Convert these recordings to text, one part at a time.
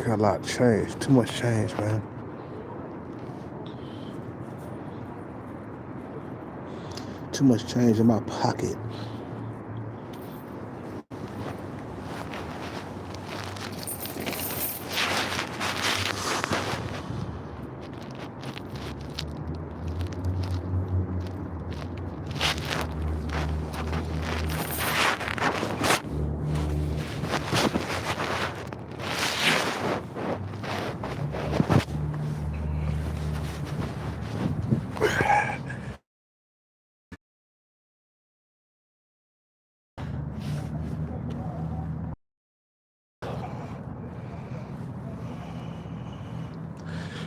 got a lot of change. Too much change, man. Too much change in my pocket.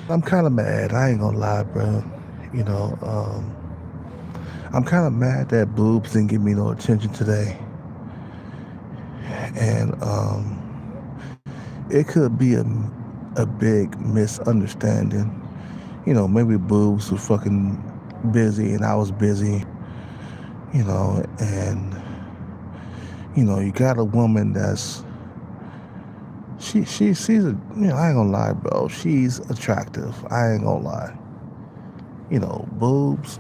I'm kind of mad. I ain't gonna lie, bro. You know, I'm kind of mad that Boobs didn't give me no attention today. And it could be a big misunderstanding. You know, maybe Boobs was fucking busy and I was busy, you know, and, you know, you got a woman that's, she's a, you know, I ain't gonna lie, bro. She's attractive. I ain't gonna lie. You know, Boobs,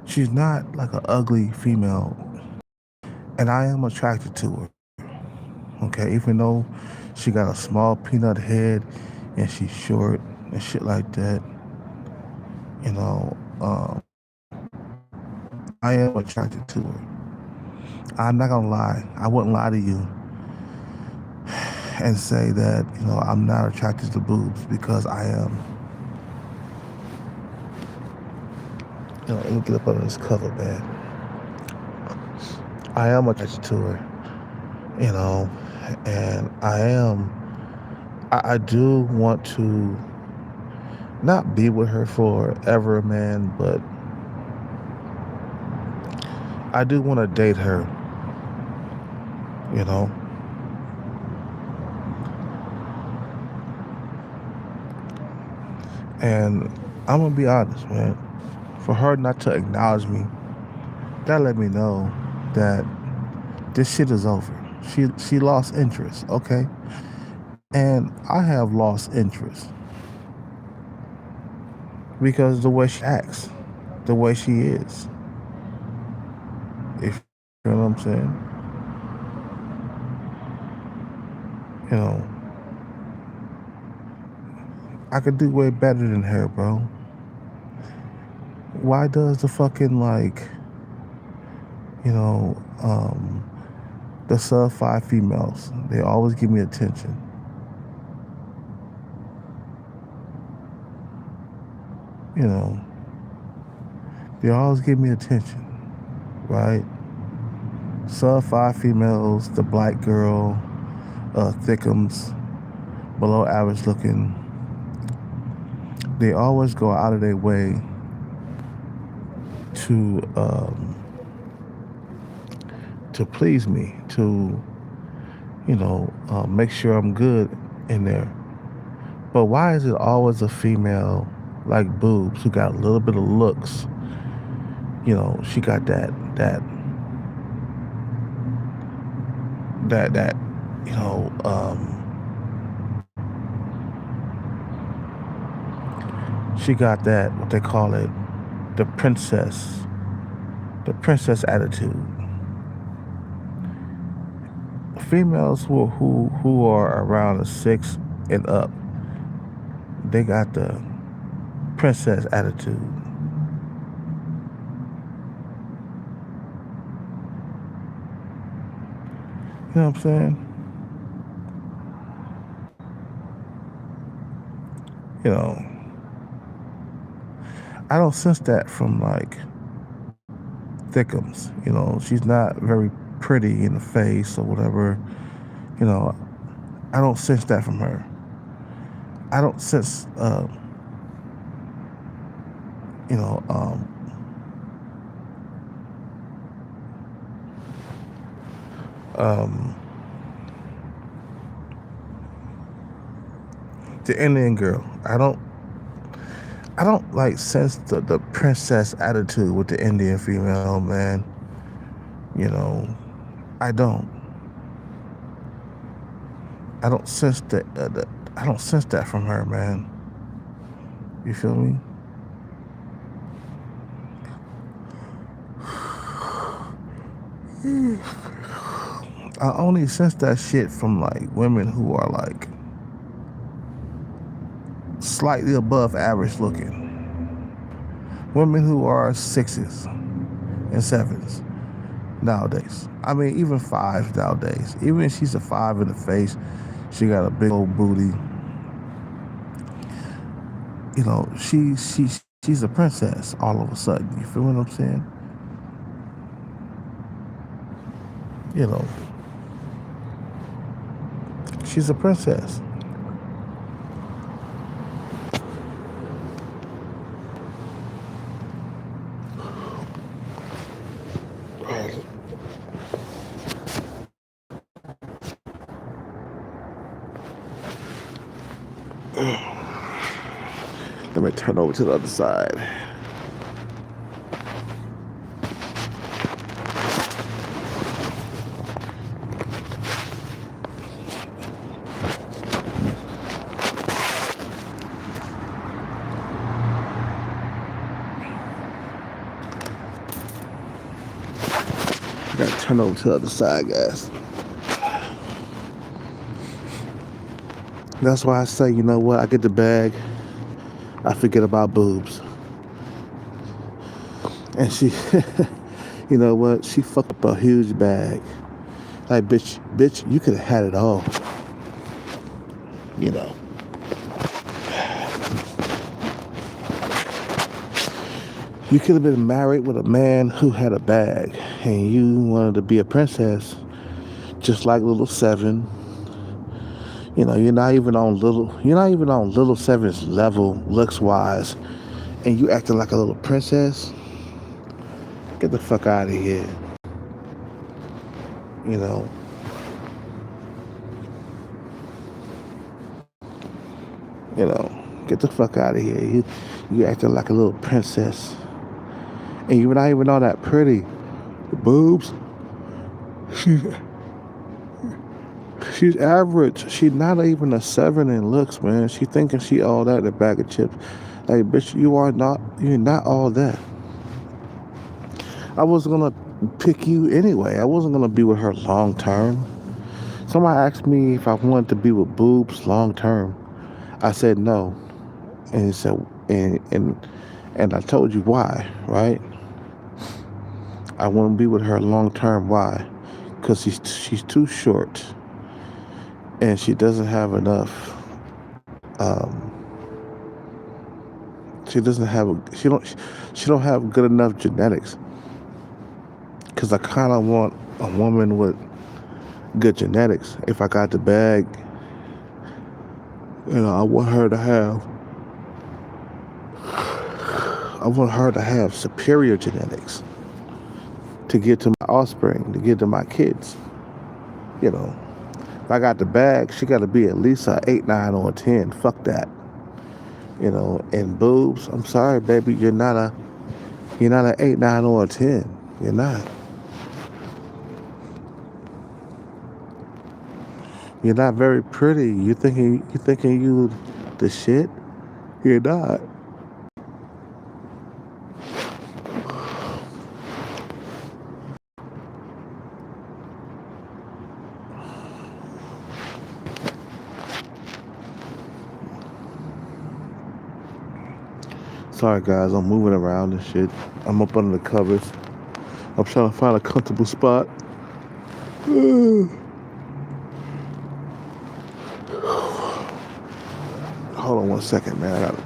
she's not like an ugly female, and I am attracted to her. Okay, even though she got a small peanut head and she's short and shit like that, you know, I am attracted to her. I'm not gonna lie. I wouldn't lie to you and say that, you know, I'm not attracted to boobs because I am. You know, let me get up under this cover, man. I am attracted to her, you know, and I do want to not be with her forever, man, but I do want to date her, you know. And I'm gonna be honest, man. For her not to acknowledge me, that let me know that this shit is over. She lost interest, okay? And I have lost interest because the way she acts, the way she is. If you know what I'm saying? You know, I could do way better than her, bro. Why does the fucking like, you know, the sub five females, they always give me attention. You know, they always give me attention, right? Sub five females, the black girl, thickums, below average looking, they always go out of their way to to please me, to, you know, make sure I'm good in there. But why is it always a female like Boobs who got a little bit of looks? You know, she got that, you know, she got that, what they call it, the princess attitude. Females who are around a 6 and up, they got the princess attitude. You know what I'm saying? You know, I don't sense that from like Thickums. You know, she's not very pretty in the face or whatever. You know, I don't sense that from her. I don't sense, you know, um, the Indian girl. I don't like sense the princess attitude with the Indian female, man. You know, I don't. I don't sense that. I don't sense that from her, man. You feel me? I only sense that shit from like women who are like slightly above average looking. Women who are sixes and sevens nowadays. I mean, even fives nowadays. Even if she's a five in the face, she got a big old booty. You know, she's a princess all of a sudden. You feel what I'm saying? You know, she's a princess. Let me turn over to the other side. I gotta turn over to the other side, guys. That's why I say, you know what? I get the bag, I forget about boobs. And she, you know what? She fucked up a huge bag. Like, bitch, you could have had it all. You know. You could have been married with a man who had a bag, and you wanted to be a princess, just like Little Seven. You know, you're not even on Little Seven's level, looks wise, and you acting like a little princess. Get the fuck out of here. You know. You know, get the fuck out of here. You acting like a little princess. And you're not even all that pretty. The boobs. She's average. She's not even a 7 in looks, man. She thinking she all that in a bag of chips. Like, bitch, you're not all that. I was gonna pick you anyway. I wasn't gonna be with her long term. Somebody asked me if I wanted to be with boobs long term. I said no. And he said, and I told you why, right? I want to be with her long term. Why? Because she's too short, and she doesn't have enough. She doesn't have she don't have good enough genetics. Because I kind of want a woman with good genetics. If I got the bag, you know, I want her to have superior genetics to get to my offspring, to get to my kids. You know, if I got the bag, she got to be at least a 8, 9, or a 10. Fuck that. You know, and boobs, I'm sorry, baby, you're not an 8, 9, or a 10. You're not. You're not very pretty. You thinking you the shit? You're not. Sorry guys, I'm moving around and shit. I'm up under the covers. I'm trying to find a comfortable spot. Hold on one second, man. I gotta